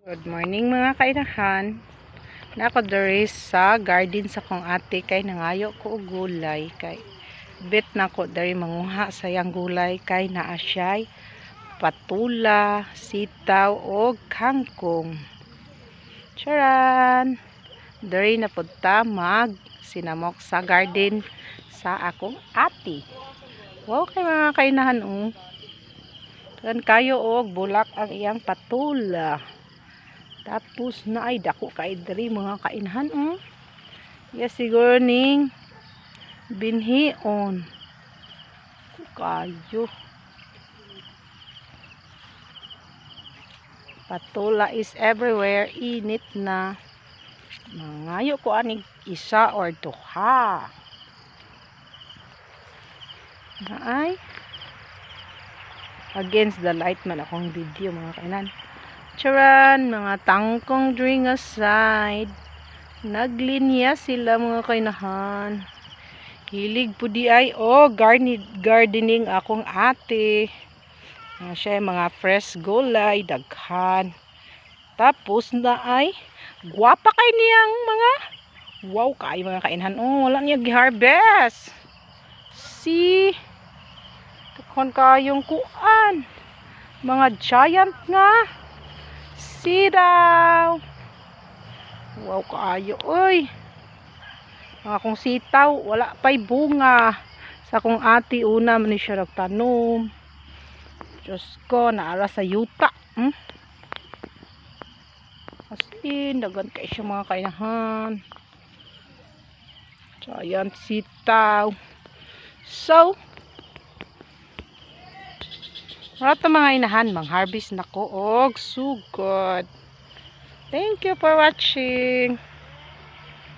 Good morning mga kainahan. Nako diri sa garden sa kong ate kay nangayo ko og gulay kay bit nako diri manguha sayang gulay kay naa siya'y patula, sitaw og kangkong. Charan. Diri na pud ta mag sinamok sa garden sa akong ate. Wow kay mga kainahan kan kayo og bulak ang iyang patula. Tapos na ay dako kay diri mga kainhan ya siguro ning binhion kayo. Patula is everywhere, init na. Mangayo ko aning isa or duha. Naay against the light man akong video mga kainan. Charan, mga tangkong diri nga side. Naglinya sila mga kainahan. Hilig po di ay gardening akong ate. Siya mga fresh gulay, daghan. Tapos na ay guwapa kay niyang mga wow kay mga kainahan. Wala niya gi-harvest. See? Tukon kayong kuan. Mga giant nga. Sitaw. Wow kaayo oy. Ang akong sitaw wala pay bunga. Sa akong ate una man ni siya nagtanom. Diyos ko naara sa yuta. As in dagan kay siya mga kainahan. Giant sitaw. So rato mga inahan, mang-harvest na ko og sugod. Thank you for watching.